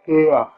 Yeah.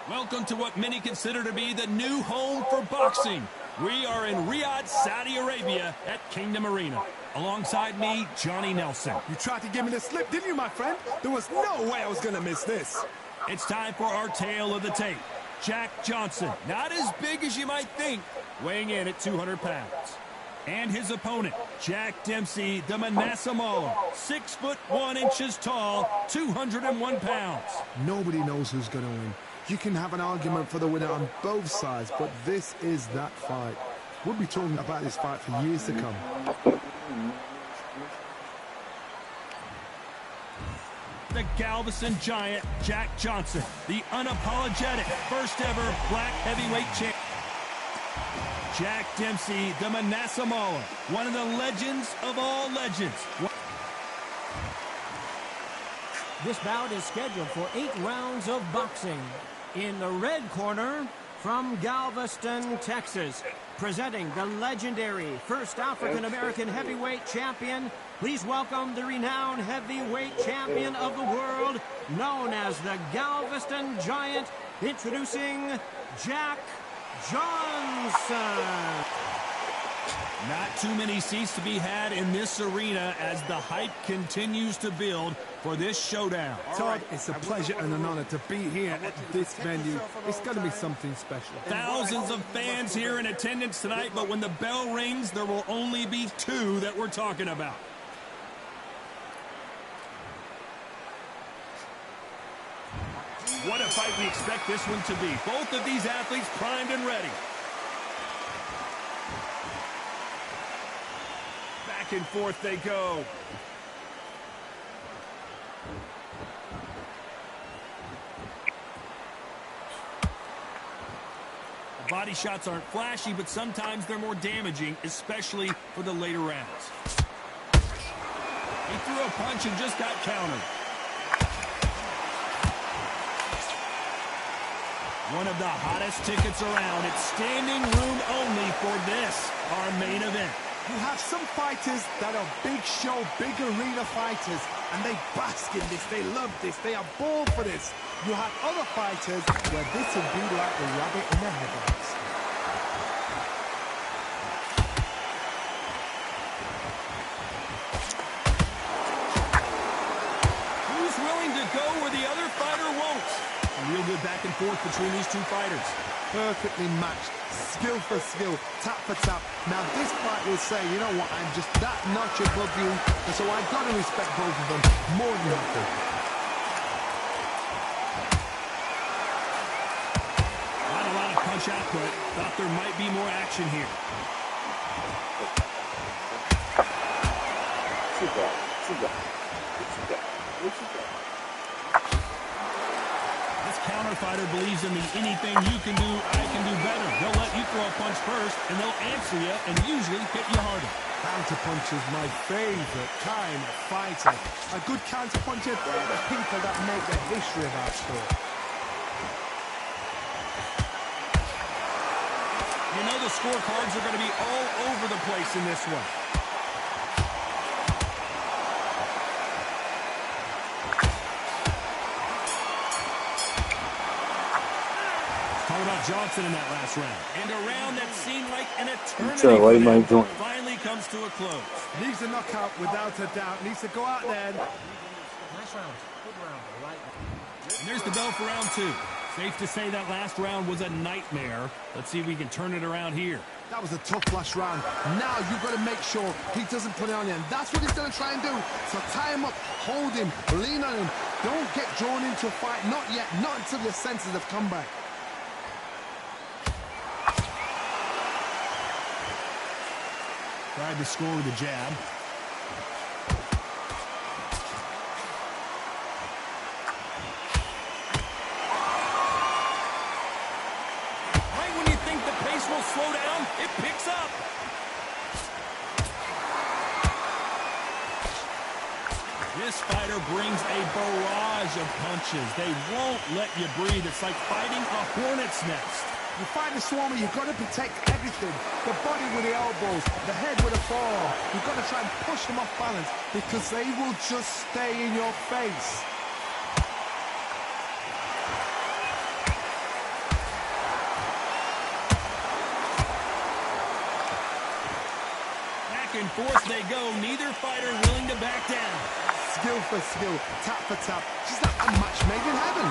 Welcome to what many consider to be the new home for boxing. We are in Riyadh, Saudi Arabia at Kingdom Arena. Alongside me, Johnny Nelson. You tried to give me the slip, didn't you, my friend? There was no way I was going to miss this. It's time for our tale of the tape. Jack Johnson, not as big as you might think, weighing in at 200 pounds. And his opponent, Jack Dempsey, the Manasseh Mauler, 6'1" tall, 201 pounds. Nobody knows who's going to win. You can have an argument for the winner on both sides, but this is that fight. We'll be talking about this fight for years to come. The Galveston Giant, Jack Johnson, the unapologetic first ever black heavyweight champion. Jack Dempsey, the Manasseh Mauler, one of the legends of all legends. This bout is scheduled for 8 rounds of boxing. In the red corner, from Galveston, Texas, presenting the legendary first African-American heavyweight champion, please welcome the renowned heavyweight champion of the world, known as the Galveston Giant, introducing Jack Johnson. Not too many seats to be had in this arena as the hype continues to build for this showdown. Todd, it's a pleasure and an honor to be here at this venue. It's going to be something special. Thousands of fans here in attendance tonight, but when the bell rings, there will only be 2 that we're talking about. What a fight we expect this one to be. Both of these athletes primed and ready. Back and forth they go. The body shots aren't flashy, but sometimes they're more damaging, especially for the later rounds. He threw a punch and just got countered. One of the hottest tickets around. It's standing room only for this, our main event. You have some fighters that are big show, big arena fighters, and they bask in this, they love this, they are born for this. You have other fighters where this would be like the rabbit in the headlights. Who's willing to go where the other fighter won't? A real good back and forth between these 2 fighters. Perfectly matched, skill for skill, tap for tap. Now this fight will say, you know what, I'm just that notch above you, and so I've got to respect both of them more than you have to. Not a lot of punch output. Thought there might be more action here. This counter fighter believes in the anything you can do, I can do better. They'll let you throw a punch first, and they'll answer you and usually hit you harder. Counterpunch is my favorite kind of fighter. A good counterpuncher, they're the people that make the history of our sport. You know the scorecards are going to be all over the place in this one. Talk about Johnson in that last round. And a round that seemed like an eternity for him finally comes to a close. Needs a knockout without a doubt. Needs to go out there. Nice round. Good round. Right. And there's the bell for round 2. Safe to say that last round was a nightmare. Let's see if we can turn it around here. That was a tough last round. Now you've got to make sure he doesn't put it on you. And that's what he's going to try and do. So tie him up, hold him, lean on him. Don't get drawn into a fight. Not yet. Not until your senses have come back. Tried to score with a jab. Right when you think the pace will slow down, it picks up. This fighter brings a barrage of punches. They won't let you breathe. It's like fighting a hornet's nest. You fight the Swarmer, you've got to protect everything. The body with the elbows, the head with a forearm. You've got to try and push them off balance because they will just stay in your face. Back and forth they go. Neither fighter willing to back down. Skill for skill, tap for tap. Just like a match made in heaven.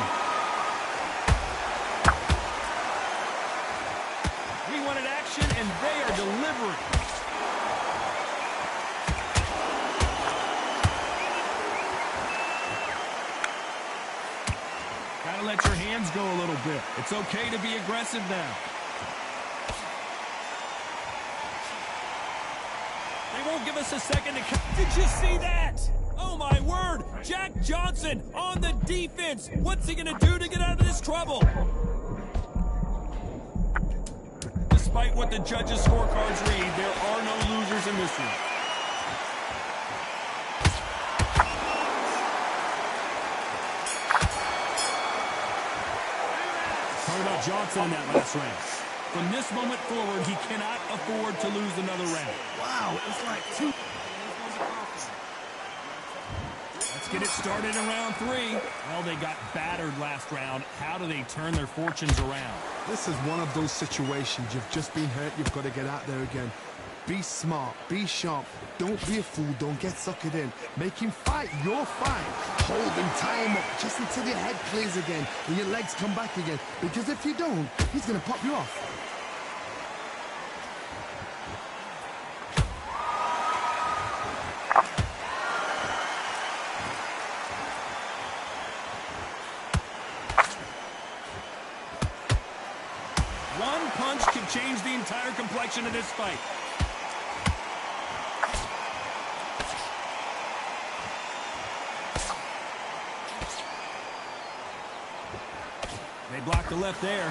Action, and they are delivering. Gotta let your hands go a little bit. It's okay to be aggressive now. They won't give us a second to... Did you see that? Oh, my word. Jack Johnson on the defense. What's he going to do to get out of this trouble? Despite what the judges' scorecards read, there are no losers in this one. Talk about Johnson in that last round. From this moment forward, he cannot afford to lose another round. Wow, it's like two... Let's get it started in round 3. Well, they got battered last round. How do they turn their fortunes around? This is one of those situations. You've just been hurt. You've got to get out there again. Be smart. Be sharp. Don't be a fool. Don't get suckered in. Make him fight your fight. Hold him, tie him up just until your head clears again and your legs come back again. Because if you don't, he's going to pop you off. One punch could change the entire complexion of this fight. They blocked the left there.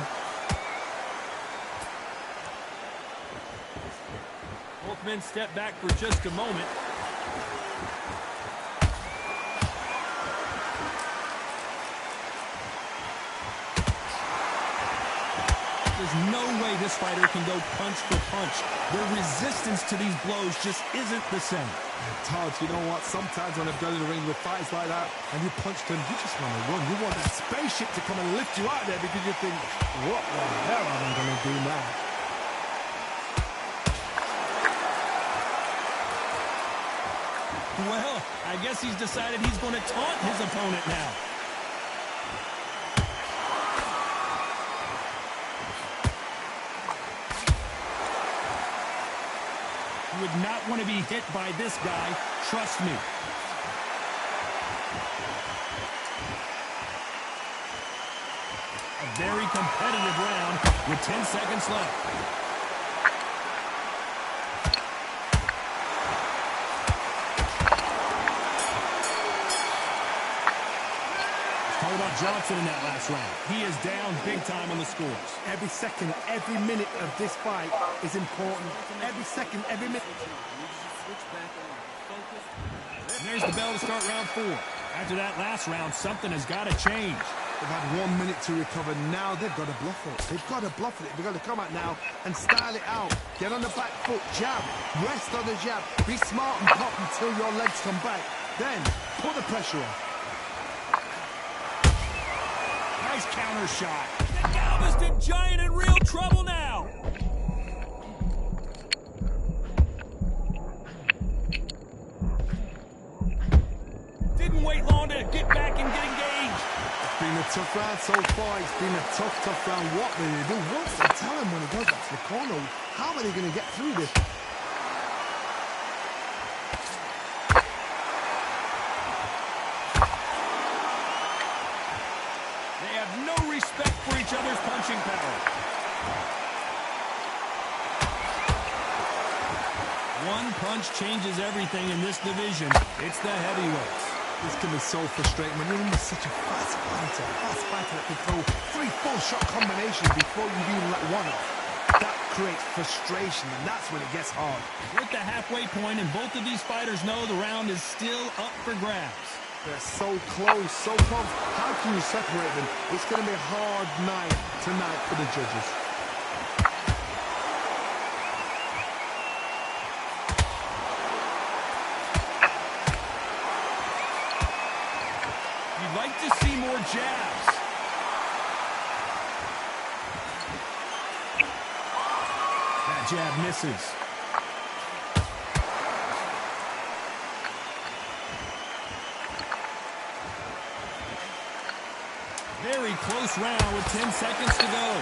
Both men step back for just a moment. There's no way this fighter can go punch for punch. Their resistance to these blows just isn't the same. Todd, you know what? Sometimes when I've done in the ring with fights like that, and you punch them, you just want to run. You want that spaceship to come and lift you out there because you think, what the hell am I going to do now? Well, I guess he's decided he's going to taunt his opponent now. You would not want to be hit by this guy. Trust me. A very competitive round with 10 seconds left. How about Johnson in that last round? He is down big time on the scores. Every second, every minute of this fight is important. Every second, every minute. And there's the bell to start round 4. After that last round, something has got to change. They've had 1 minute to recover. Now they've got to bluff it. They've got to bluff it. They've got to come out now and style it out. Get on the back foot, jab, rest on the jab. Be smart and pop until your legs come back. Then put the pressure on. Nice counter shot. The Galveston Giant in real trouble now. Didn't wait long to get back and get engaged. It's been a tough round so far. It's been a tough round. What will they do? What will they tell him when he goes back to the corner? How are they going to get through this? Respect for each other's punching power. One punch changes everything in this division. It's the heavyweights. This can be so frustrating when you're in such a fast fighter that can throw 3-4 shot combinations before you even let one off. That creates frustration, and that's when it gets hard. We're at the halfway point, and both of these fighters know the round is still up for grabs. They're so close, so close. How can you separate them? It's going to be a hard night tonight for the judges. You'd like to see more jabs. That jab misses. Very close round with 10 seconds to go.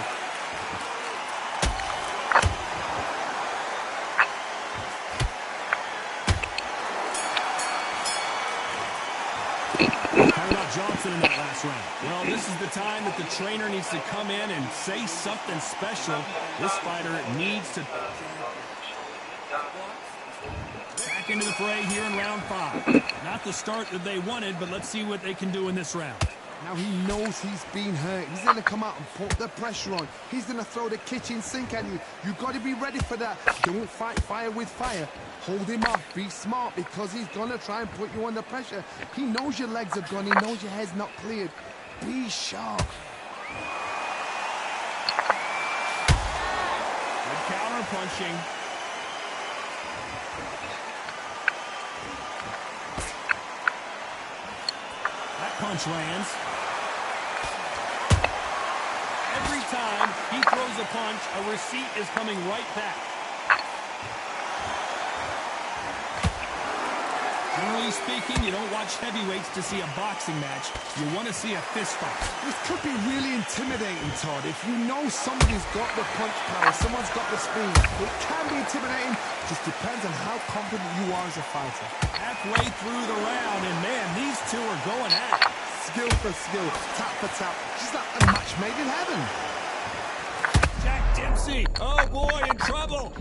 How about Johnson in that last round? Well, this is the time that the trainer needs to come in and say something special. This fighter needs to back into the fray here in round 5. Not the start that they wanted, but let's see what they can do in this round. Now he knows he's been hurt. He's going to come out and put the pressure on. He's going to throw the kitchen sink at you. You've got to be ready for that. Don't fight fire with fire. Hold him off. Be smart, because he's going to try and put you under pressure. He knows your legs are gone. He knows your head's not cleared. Be sharp. Good counter punching. That punch lands. Every time he throws a punch, a receipt is coming right back. Generally speaking, you don't watch heavyweights to see a boxing match. You want to see a fist fight. This could be really intimidating, Todd. If you know somebody's got the punch power, someone's got the speed, it can be intimidating. Just depends on how confident you are as a fighter. Halfway through the round, and man, these two are going at it. Skill for skill, tap for tap. Just like a match made in heaven. Jack Dempsey, oh boy, in trouble.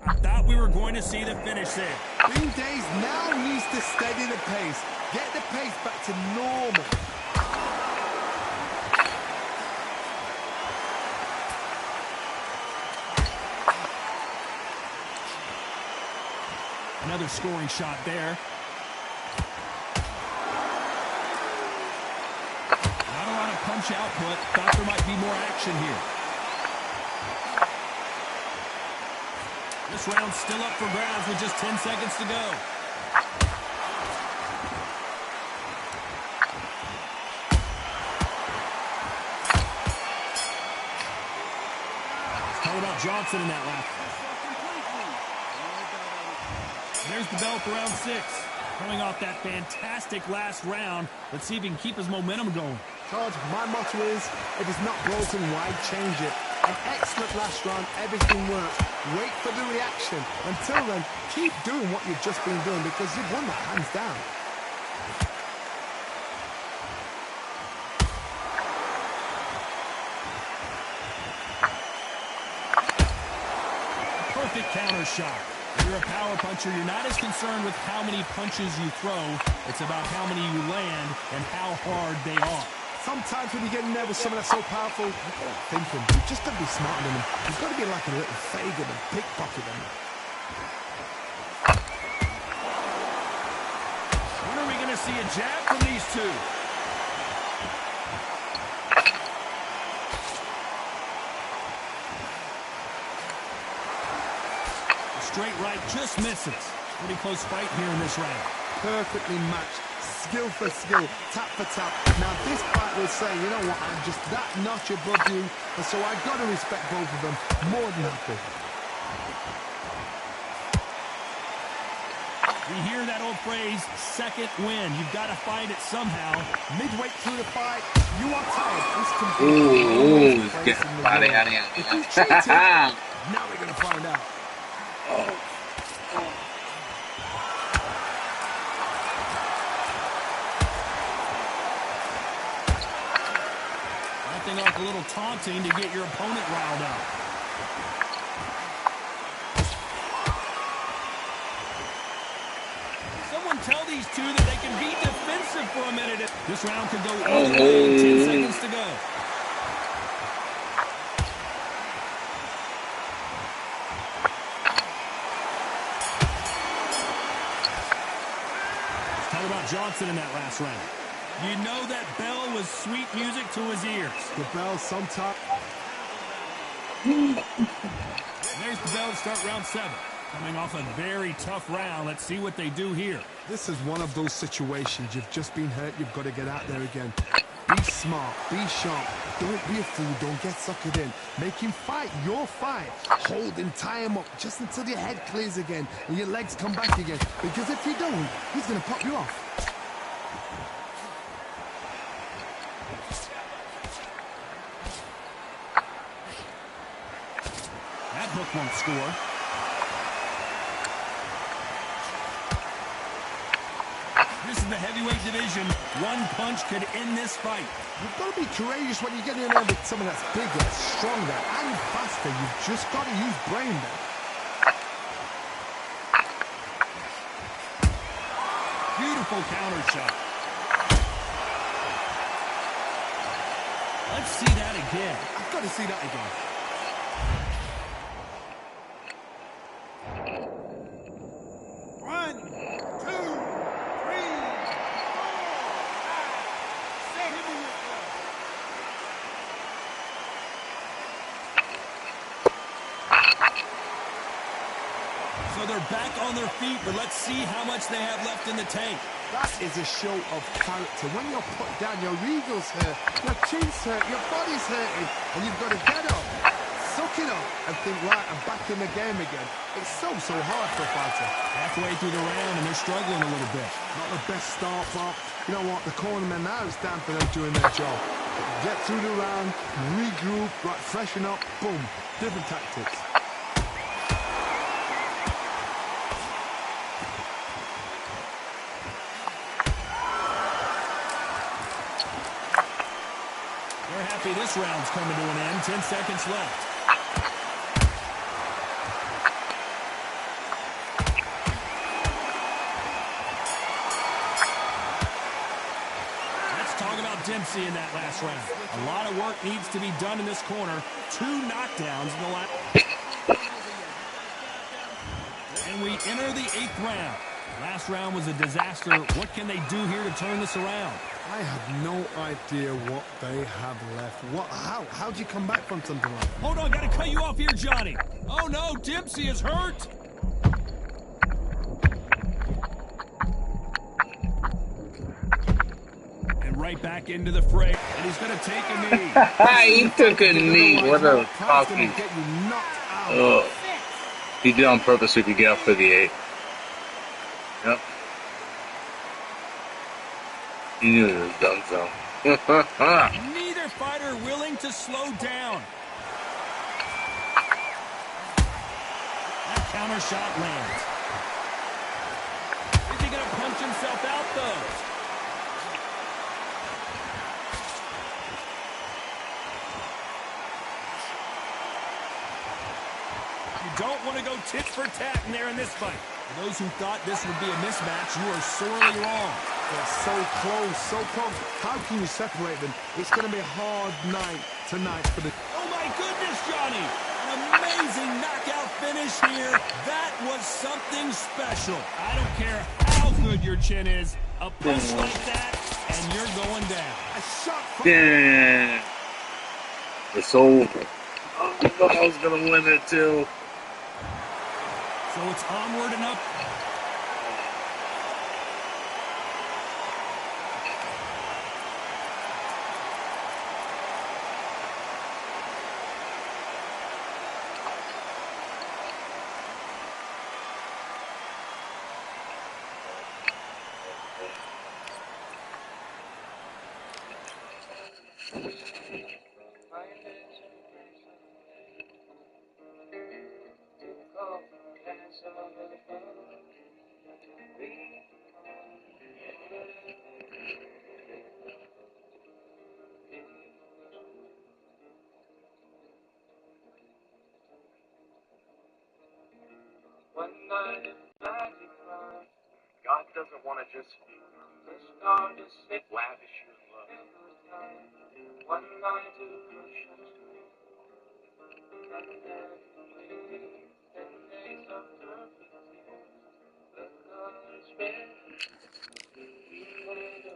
I thought we were going to see the finish there. Bean Days now needs to steady the pace. Get the pace back to normal. Another scoring shot there. Not a lot of punch output. Thought there might be more action here. This round's still up for grabs with just 10 seconds to go. It's all about Johnson in that lap. There's the bell for round 6. Coming off that fantastic last round, let's see if he can keep his momentum going. Todd, my motto is, if it's not broken, why change it? An excellent last round, everything works. Wait for the reaction. Until then, keep doing what you've just been doing, because you've won that hands down. Perfect counter shot. If you're a power puncher, you're not as concerned with how many punches you throw. It's about how many you land and how hard they are. Sometimes when you get nervous, someone that's so powerful, you've got to think him. You've just got to be smarter than him. You've got to be like a little Fagin and pickpocket him. When are we going to see a jab from these two? The straight right just misses. Pretty close fight here in this round. Perfectly matched. Skill for skill, tap for tap. Now this fight will say, you know what, I'm just that notch above you, and so I've got to respect both of them more than happy. We hear that old phrase, second win. You've got to find it somehow. Midway through the fight, you are tired. This can be get out of here. If you treat it, now we're going to find out. Nothing like a little taunting to get your opponent riled up. Someone tell these two that they can be defensive for a minute. This round could go either way with 10 seconds to go. Talk about Johnson in that last round. You know that bell was sweet music to his ears. The bell sometimes. There's the bell to start round 7. Coming off a very tough round. Let's see what they do here. This is one of those situations. You've just been hurt. You've got to get out there again. Be smart. Be sharp. Don't be a fool. Don't get suckered in. Make him fight your fight. Hold him. Tie him up just until your head clears again and your legs come back again. Because if you don't, he's going to pop you off. That hook won't score. This is the heavyweight division. One punch could end this fight. You've got to be courageous when you get in there with someone that's bigger, stronger, and faster. You've just got to use brain there. Beautiful counter shot. Let's see that again. I've got to see that again. So they're back on their feet, but let's see how much they have left in the tank. That is a show of character. When you're put down, your ego's hurt, your chin's hurt, your body's hurting, and you've got to get up, suck it up, and think, right, I'm back in the game again. It's so hard for a fighter. Halfway through the round, and they're struggling a little bit. Not the best start, but you know what? The cornerman now is down for them doing their job. Get through the round, regroup, right, freshen up, boom. Different tactics. They're happy this round's coming to an end. 10 seconds left. Let's talk about Dempsey in that last round. A lot of work needs to be done in this corner. 2 knockdowns in the last. And we enter the 8th round. Last round was a disaster. What can they do here to turn this around? I have no idea what they have left. How do you come back from something like that? Hold on, gotta cut you off here, Johnny. Oh no, Dempsey is hurt. And right back into the fray. And he's gonna take a knee. He took a knee. What a cocky. Oh. He did on purpose so he could get up for the 8. Yep. He knew it was done so. Neither fighter willing to slow down. That counter shot lands. Is he going to punch himself out, though? You don't want to go tit for tat in there in this fight. For those who thought this would be a mismatch, you are sorely wrong. They're so close, so close. How can you separate them? It's going to be a hard night tonight for the... Oh, my goodness, Johnny. An amazing knockout finish here. That was something special. I don't care how good your chin is. A punch like that, and you're going down. A shot from... Yeah. It's over. Oh, I thought I was going to win it, too. So it's onward and up. One night in magic mind, got the doesn't want to just lavish your love. One night to push us and then 10 days of perfect tears. The colors red. We made a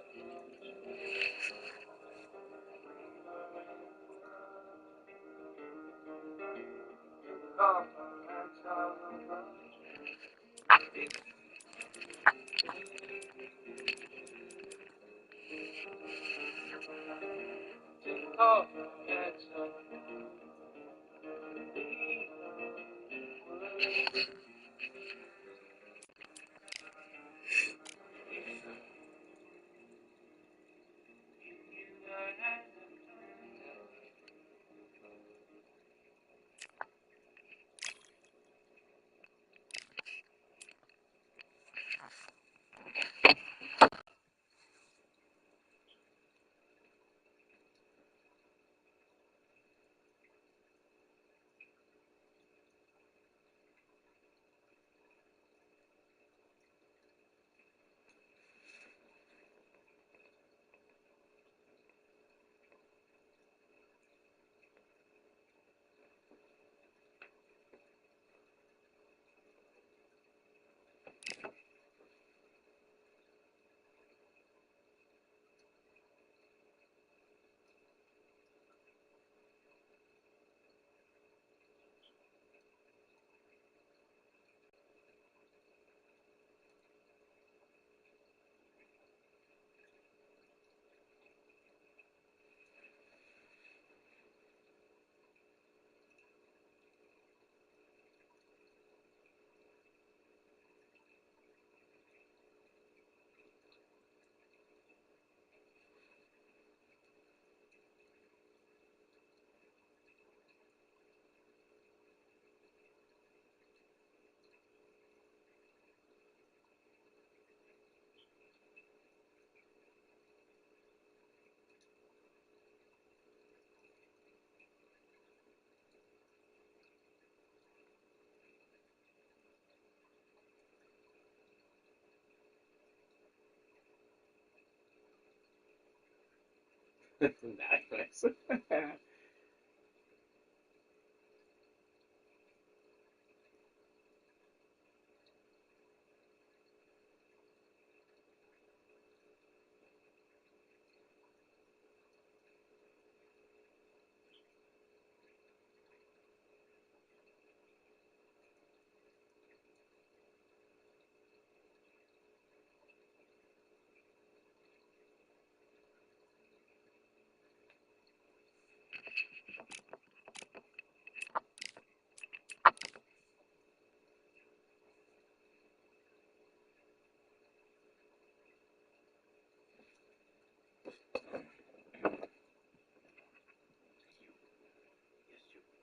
Nice.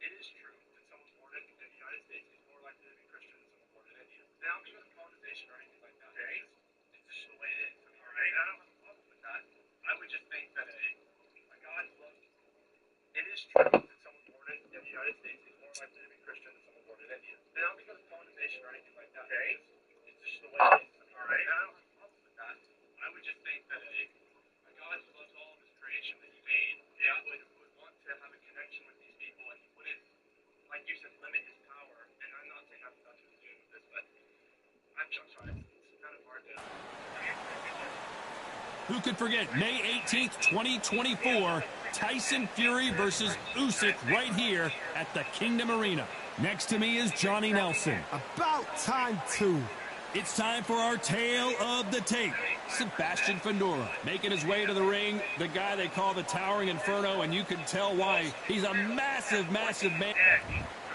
It is true that someone born in the United States is more likely to be Christian than someone born in India. Now, because of colonization or anything like that. Okay. It's just the way it is. All right. I don't have a problem with that. I would just think that a God loves. It is true that someone born in the United States is more likely to be Christian than someone born in India. Now, because of colonization or anything like that. Okay. It's just the way it is. All right. I don't have a problem with that. I would just think that a God who loves all of his creation that he made, would want to have a connection with these people, and he wouldn't, like you said, limit his power. And I'm not saying I'm not to assume this, but I'm sorry, it's kind of hard to. Who could forget May 18th, 2024, Tyson Fury versus Usyk right here at the Kingdom Arena. Next to me is Johnny Nelson. About time, too. It's time for our tale of the tape. Sebastian Fundora making his way to the ring, the guy they call the Towering Inferno, and you can tell why. He's a massive, massive man.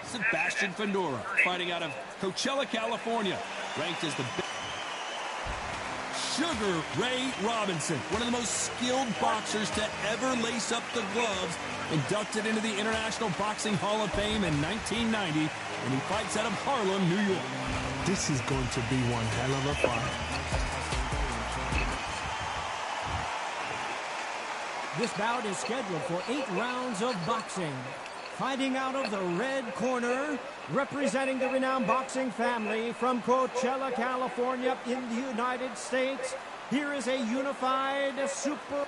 Sebastian Fundora fighting out of Coachella, California, ranked as the best. Sugar Ray Robinson, one of the most skilled boxers to ever lace up the gloves, inducted into the International Boxing Hall of Fame in 1990, and he fights out of Harlem, New York. This is going to be one hell of a fight. This bout is scheduled for 8 rounds of boxing. Fighting out of the red corner, representing the renowned boxing family from Coachella, California in the United States, here is a unified super...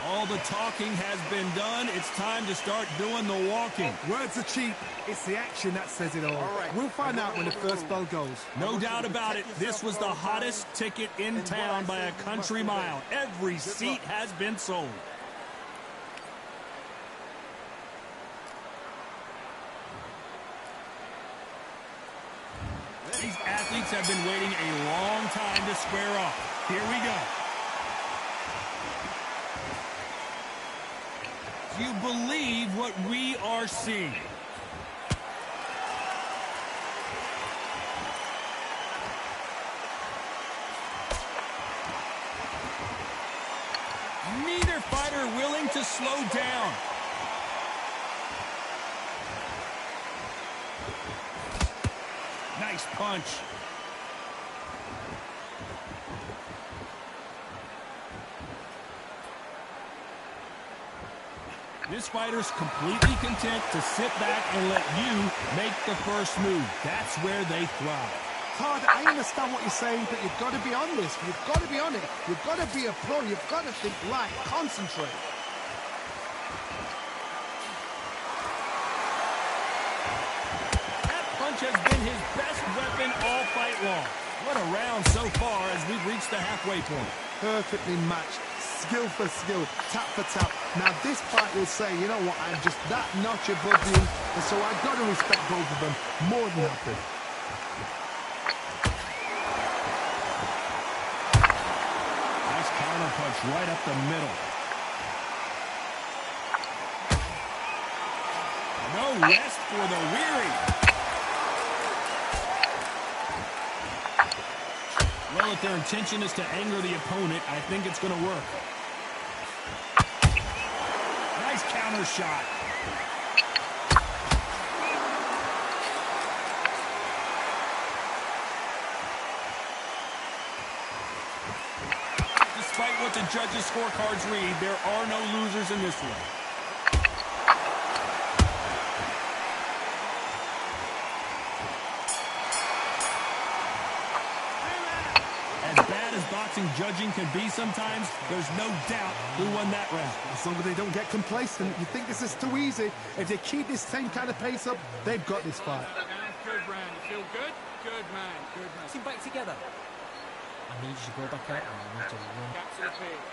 All the talking has been done. It's time to start doing the walking. Words are cheap. It's the action that says it all. We'll find out when the first bell goes. No doubt about it. This was the hottest ticket in town by a country mile. Every seat has been sold. These athletes have been waiting a long time to square off. Here we go. Do you believe what we are seeing? Neither fighter willing to slow down. Nice punch. This fighter's completely content to sit back and let you make the first move. That's where they thrive. Todd, I understand what you're saying, but you've got to be on this. You've got to be on it. You've got to be a pro. You've got to think light. Concentrate. That punch has been his best weapon all fight long. What a round so far as we've reached the halfway point. Perfectly matched. Skill for skill, tap for tap. Now this fight will say, you know what, I'm just that notch above you, and so I've got to respect both of them more than nothing. Nice counter punch right up the middle. No rest for the weary. Well, if their intention is to anger the opponent, I think it's going to work. Nice counter shot. Despite what the judges' scorecards read, there are no losers in this one. Boxing judging can be sometimes, there's no doubt who won that round. As long as they don't get complacent, you think this is too easy. If they keep this same kind of pace up, they've got this fight. Good round. You feel good? Good man. Good man. Sit back together. I need you to go back out and I need to run. Back to the pitch.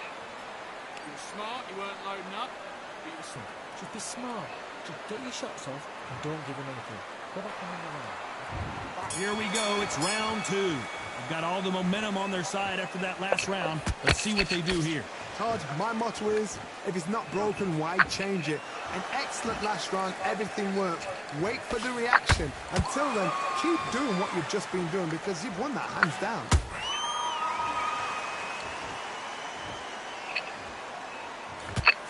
You were smart. You weren't loading up. But you were smart. Just be smart. Just get your shots off and don't give him anything. Go back and run. Here we go. It's round two. They've got all the momentum on their side after that last round. Let's see what they do here. Todd, my motto is, if it's not broken, why change it? An excellent last round, everything worked. Wait for the reaction. Until then, keep doing what you've just been doing because you've won that hands down.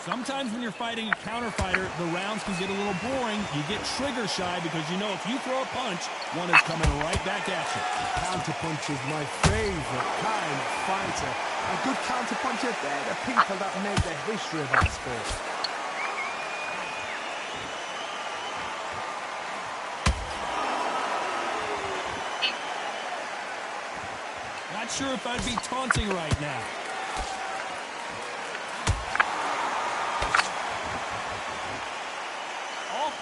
Sometimes when you're fighting a counter fighter, the rounds can get a little boring. You get trigger shy because you know if you throw a punch, one is coming right back at you. Counter punch is my favorite kind of fighter. A good counter puncher, they're the people that made the history of our sport. Not sure if I'd be taunting right now.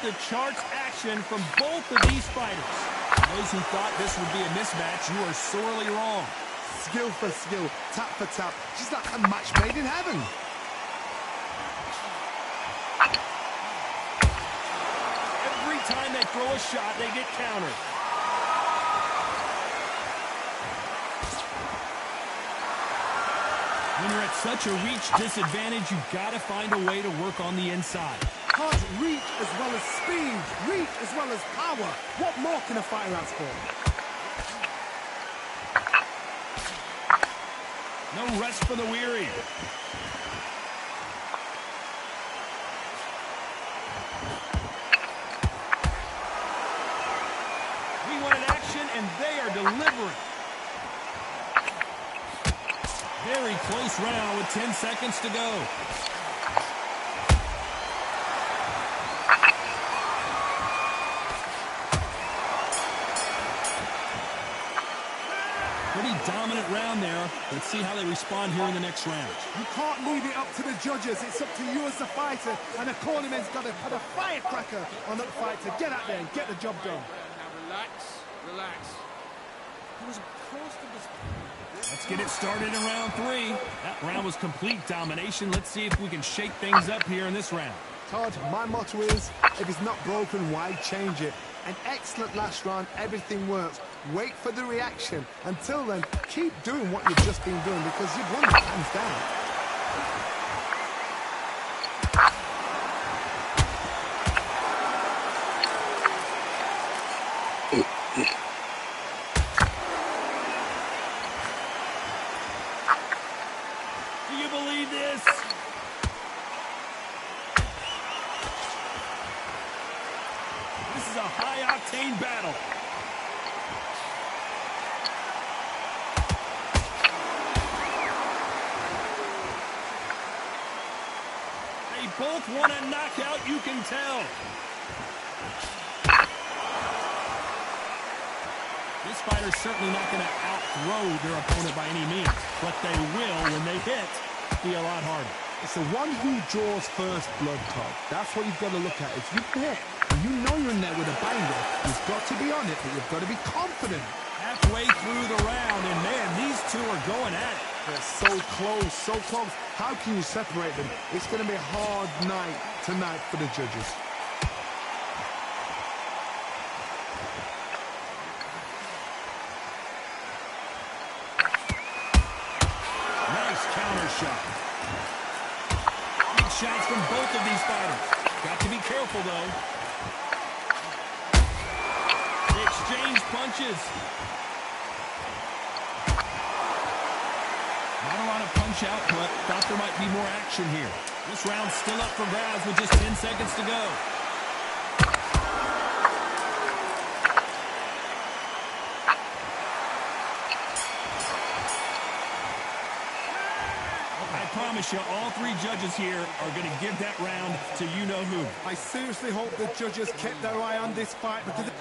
The charts action from both of these fighters. Those who thought this would be a mismatch, you are sorely wrong. Skill for skill, tap for tap, just like a match made in heaven. Every time they throw a shot, they get countered. When you're at such a reach disadvantage, you've got to find a way to work on the inside. Hard reach as well as speed, reach as well as power. What more can a fighter ask for? No rest for the weary. We wanted action, and they are delivering. Very close round with 10 seconds to go. really dominant round there. Let's see how they respond here in the next round. You can't leave it up to the judges. It's up to you as the fighter. And the cornerman's got to put a firecracker on that fighter. Get out there and get the job done. Now relax, relax. He was close to this. Let's get it started in round 3. That round was complete domination. Let's see if we can shake things up here in this round. Todd, my motto is, if it's not broken, why change it? An excellent last round, everything works. Wait for the reaction. Until then, keep doing what you've just been doing because you've won it hands down. Do you believe this? This is a high-octane battle. They both want a knockout, you can tell. This fighter's certainly not going to out-throw their opponent by any means, but they will, when they hit, be a lot harder. It's the one who draws first blood, Todd. That's what you've got to look at. If you hit, and you know you're in there with a banger, you've got to be on it, but you've got to be confident. Halfway through the round, and man, these two are going at it. They're so close, so close. How can you separate them? It's going to be a hard night tonight for the judges. Nice counter shot. Big shots from both of these fighters. Got to be careful, though. They exchange punches. Not a lot of punch output. Thought there might be more action here. This round's still up for grabs with just 10 seconds to go. I promise you, all 3 judges here are going to give that round to you-know-who. I seriously hope the judges kept their eye on this fight because...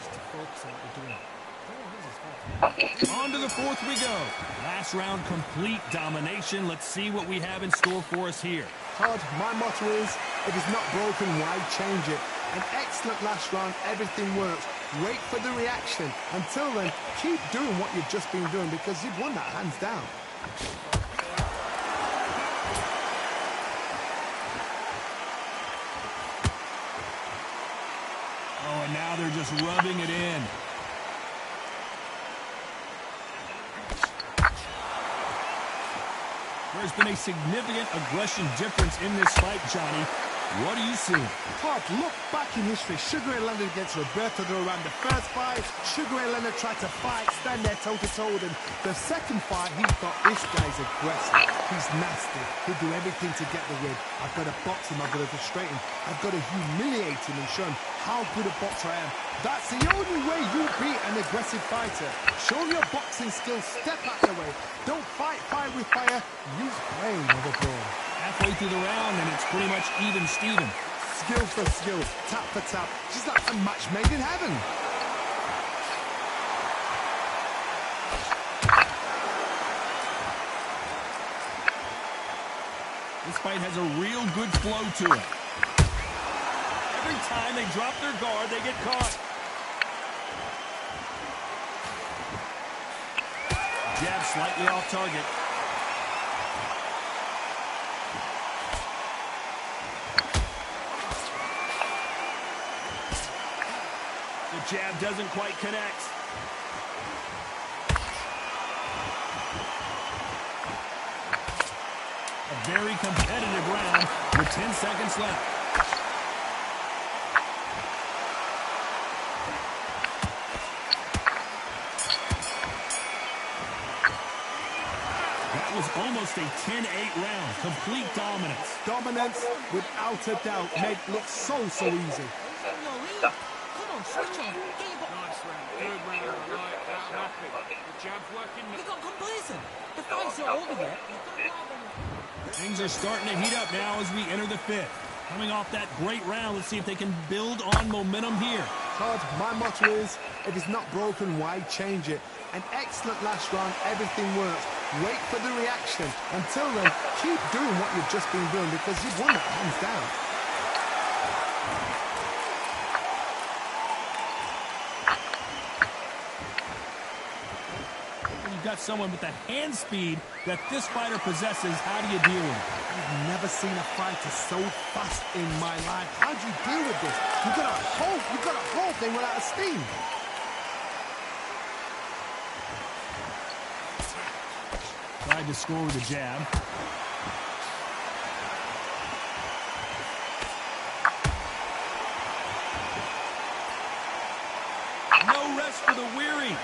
On to the 4th we go. Last round, complete domination. Let's see what we have in store for us here. Todd, my motto is, if it's not broken, why change it? An excellent last round, everything works. Wait for the reaction. Until then, keep doing what you've just been doing because you've won that hands down. Oh, and now they're just rubbing it in. There's been a significant aggression difference in this fight, Johnny. What do you see? Todd, look back in history. Sugar Ray Leonard against Roberto Duran. The first fight, Sugar Ray Leonard tried to fight, stand there toe-to-toe with him. The second fight, he thought, this guy's aggressive. He's nasty. He'll do everything to get the win. I've got to box him. I've got to frustrate him. I've got to humiliate him and show him how good a boxer I am. That's the only way you beat an aggressive fighter. Show your boxing skills. Step out the way. Don't fight fire with fire. Use brain of a ball. Halfway through the round, and it's pretty much even Steven. Skill for skill, tap for tap. She's like a match made in heaven. This fight has a real good flow to it. Every time they drop their guard, they get caught. Jab slightly off target. The jab doesn't quite connect. A very competitive round with 10 seconds left. That was almost a 10-8 round. Complete dominance. Dominance, without a doubt, made it look so easy. Switch on. Get your nice round. Good round. I like that. I'm happy. The jab's working. You got complacent. The fight's not over yet. Things are starting to heat up now as we enter the 5th. Coming off that great round, let's see if they can build on momentum here. Todd, my motto is, if it's not broken, why change it? An excellent last round, everything works. Wait for the reaction. Until then, keep doing what you've just been doing because you've won that hands down. You've got someone with the hand speed that this fighter possesses. How do you deal with it? I've never seen a fighter so fast in my life. How do you deal with this? You've got a whole thing without a steam. Tried to score with a jab. No rest for the weary.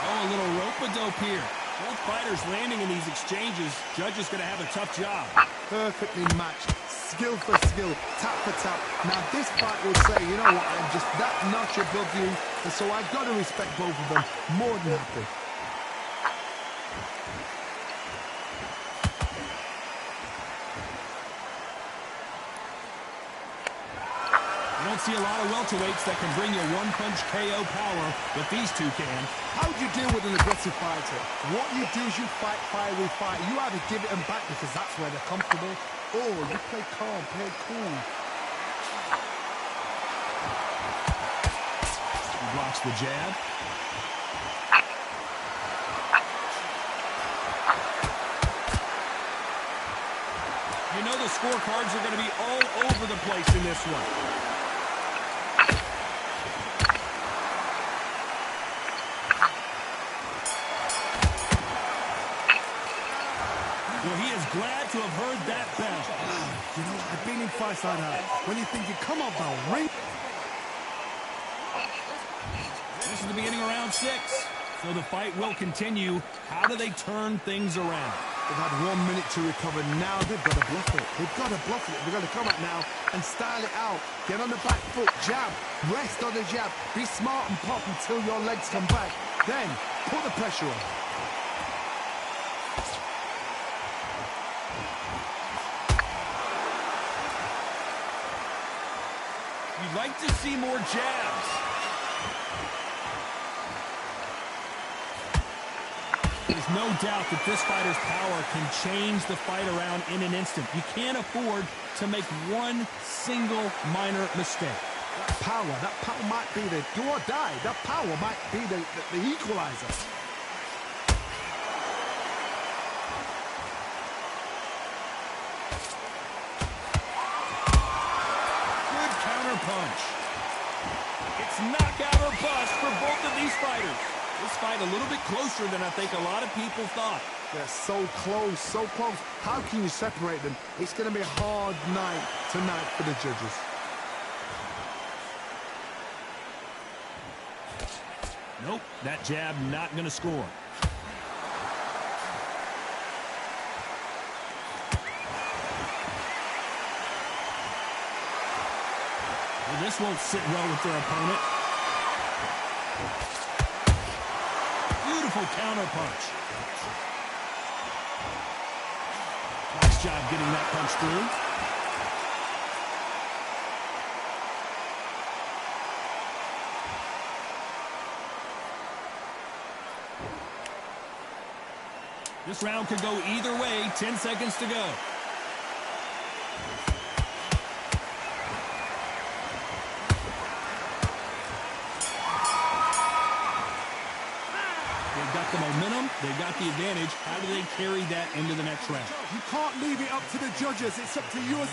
Oh, a little rope-a-dope here. Both fighters landing in these exchanges. Judge is going to have a tough job. Perfectly matched. Skill for skill, tap for tap. Now this fight will say, you know what, I'm just that notch above you, and so I've got to respect both of them. More than happy. You don't see a lot of welterweights that can bring you one-punch KO power, but these two can. How do you deal with an aggressive fighter? What you do is you fight fire with fire. You either give it them back because that's where they're comfortable, or you play calm, play cool. He blocks the jab. You know the scorecards are going to be all over the place in this one. Well, he is glad to have heard that bell. You know, I've been in fights like that. When you think you come on, bell, ring. This is the beginning of round 6. So the fight will continue. How do they turn things around? They've had 1 minute to recover. Now they've got to bluff it. They've got to bluff it. They've got to come out now and style it out. Get on the back foot, jab, rest on the jab. Be smart and pop until your legs come back. Then put the pressure on. You'd like to see more jabs. There's no doubt that this fighter's power can change the fight around in an instant. You can't afford to make one single minor mistake. That power might be the do or die. That power might be the equalizer. Good counter punch. It's knockout or bust for both of these fighters. This fight a little bit closer than I think a lot of people thought. They're so close, so close. How can you separate them? It's going to be a hard night tonight for the judges. Nope, that jab not going to score. Well, this won't sit well with their opponent. Beautiful counter punch. Nice job getting that punch through. This round could go either way. 10 seconds to go. They've got the momentum. They've got the advantage. How do they carry that into the next round? You can't leave it up to the judges. It's up to you. And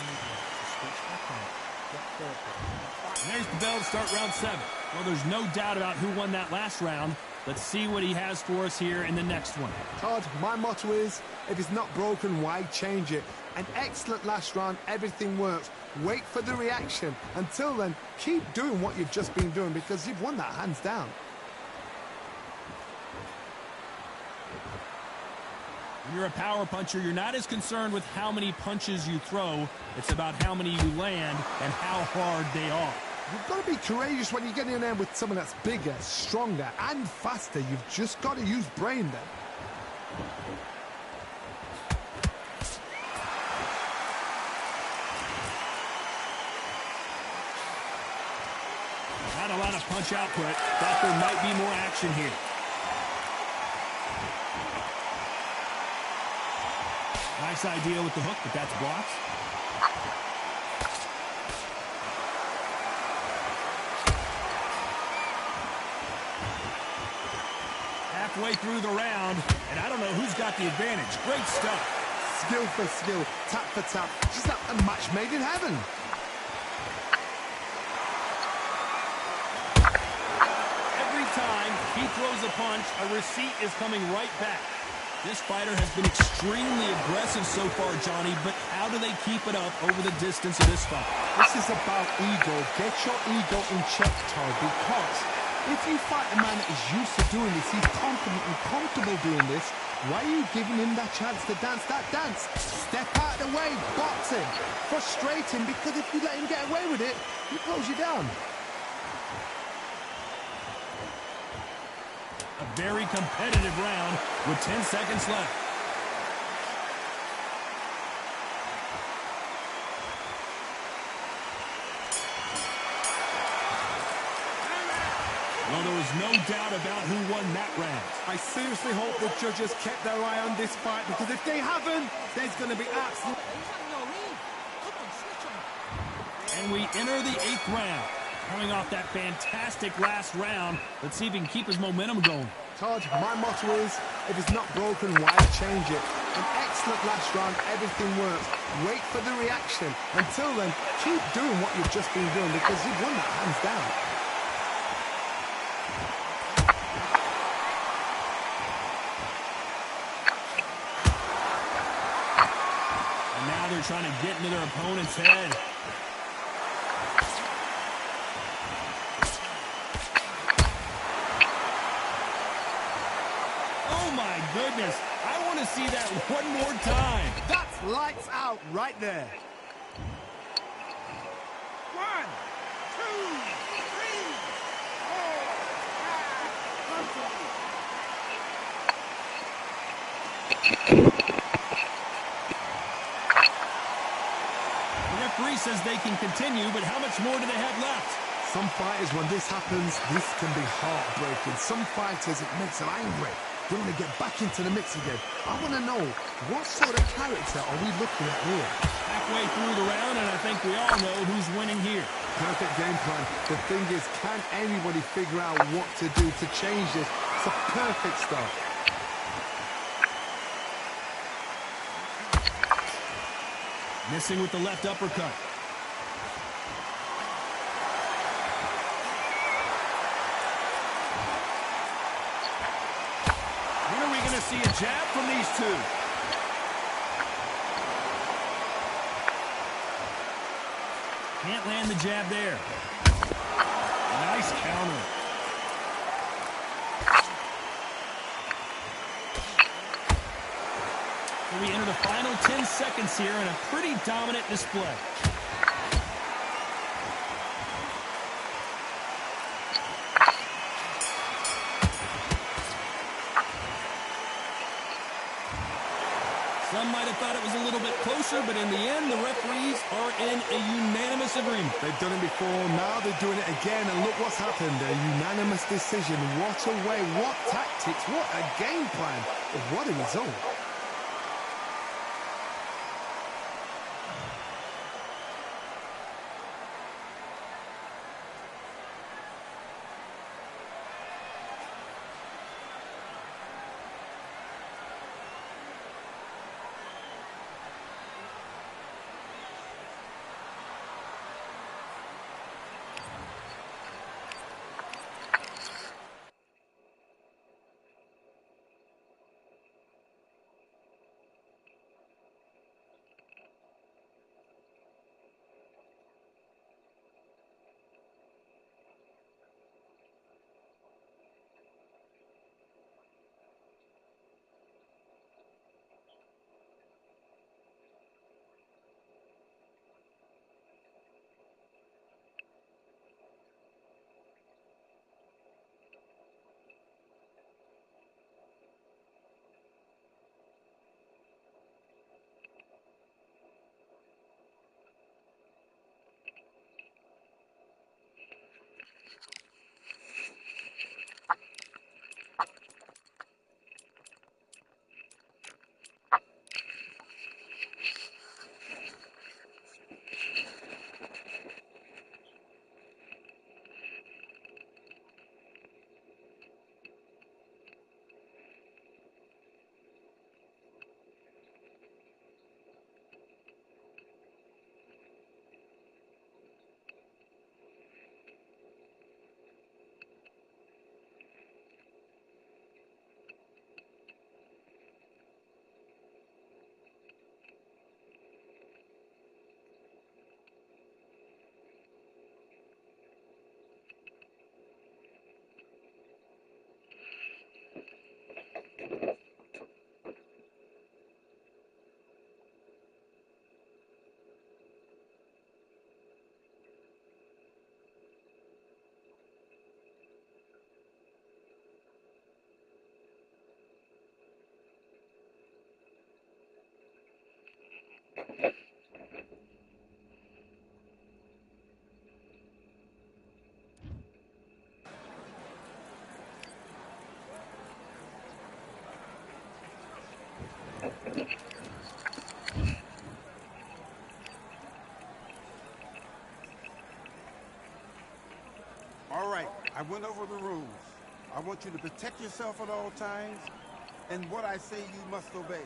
there's the bell to start round 7. Well, there's no doubt about who won that last round. Let's see what he has for us here in the next one. Todd, my motto is, if it's not broken, why change it? An excellent last round, everything works. Wait for the reaction. Until then, keep doing what you've just been doing because you've won that hands down. When you're a power puncher, you're not as concerned with how many punches you throw. It's about how many you land and how hard they are. You've got to be courageous when you get in there with someone that's bigger, stronger, and faster. You've just got to use brain then. Not a lot of punch output. Thought there might be more action here. Nice idea with the hook, but that's blocked. Halfway through the round, and I don't know who's got the advantage. Great stuff. Skill for skill, tap for tap. Just like a match made in heaven. Every time he throws a punch, a receipt is coming right back. This fighter has been extremely aggressive so far, Johnny, but how do they keep it up over the distance of this fight? This is about ego. Get your ego in check, Todd, because if you fight a man that is used to doing this, he's confident and comfortable doing this, why are you giving him that chance to dance that dance? Step out of the way, box him, frustrate him, because if you let him get away with it, he close you down. A very competitive round with 10 seconds left. Well, there was no doubt about who won that round. I seriously hope the judges kept their eye on this fight, because if they haven't, there's going to be absolute... And we enter the 8th round. Coming off that fantastic last round, let's see if he can keep his momentum going. Todd, my motto is, if it's not broken, why change it? An excellent last round, everything works. Wait for the reaction. Until then, keep doing what you've just been doing, because you've won that hands down. And now they're trying to get into their opponent's head. Goodness, I want to see that one more time. That's lights out right there. 1, 2, 3, 4, 5. The referee says they can continue, but how much more do they have left? Some fighters, when this happens, this can be heartbreaking. Some fighters, it makes them angry. They want to get back into the mix again. I want to know, what sort of character are we looking at here? Halfway through the round, and I think we all know who's winning here. Perfect game plan. The thing is, can anybody figure out what to do to change this? It's a perfect start. Missing with the left uppercut. See a jab from these two. Can't land the jab there. Nice counter. So we enter the final 10 seconds here in a pretty dominant display. Some might have thought it was a little bit closer, but in the end, the referees are in a unanimous agreement. They've done it before, now they're doing it again, and look what's happened. A unanimous decision. What a way, what tactics, what a game plan. What a result. All right, I went over the rules. I want you to protect yourself at all times, and what I say you must obey.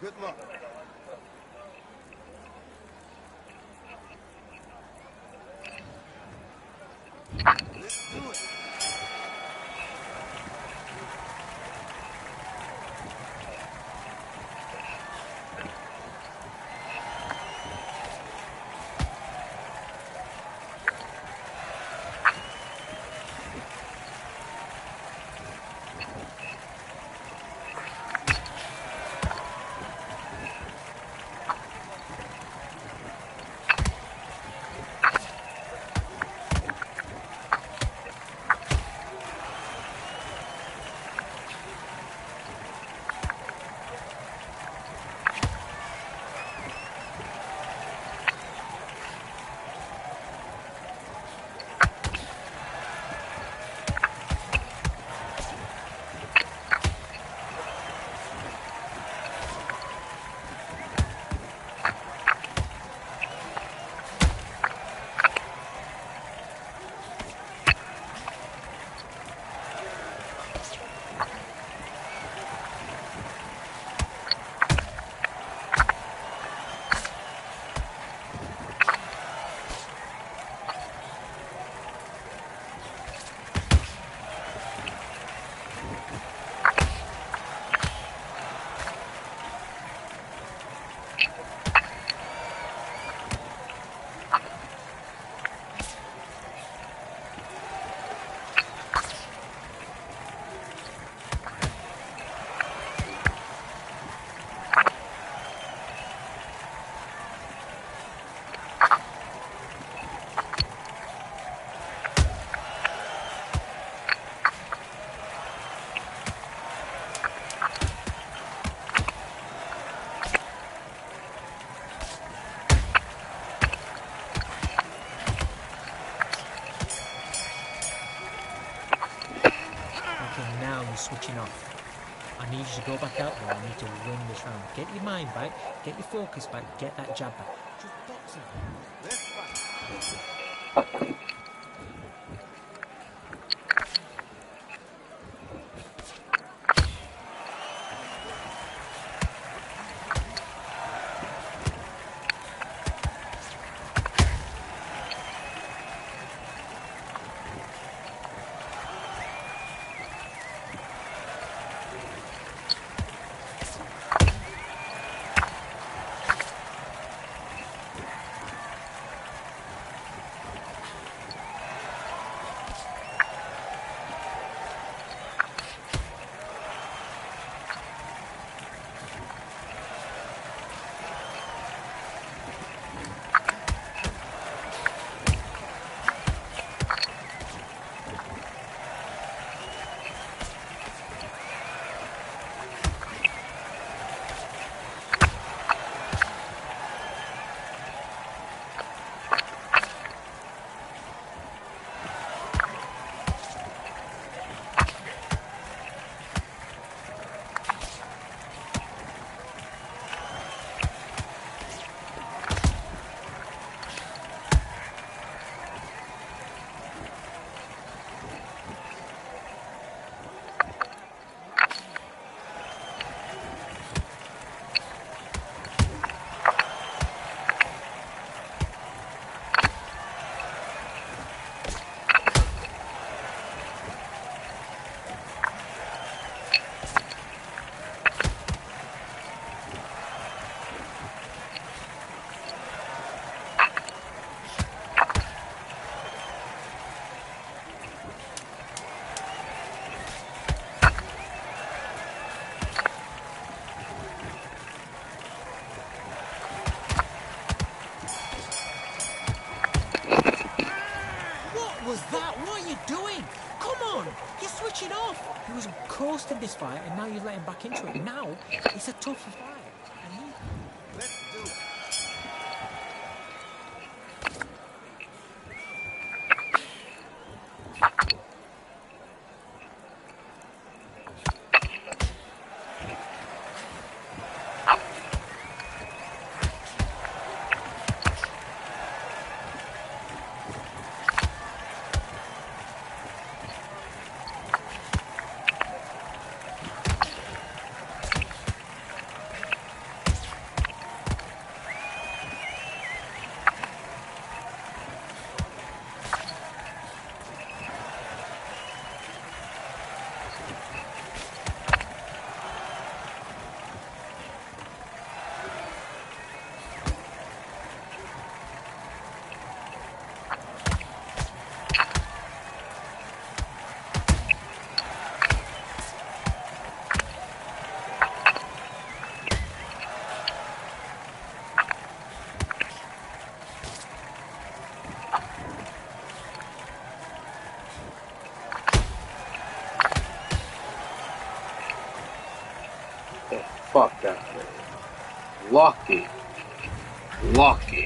Good luck. Let's do it. Switching off. I need you to go back out there. I need to win this round. Get your mind back, get your focus back, get that jab back. Just box it. Let's fight. Was that? What are you doing? Come on! You're switching off! He was coasting this fight and now you're letting back into it. Now, it's a tougher fight. Let's do it. Oh, fuck that. Lucky. Lucky.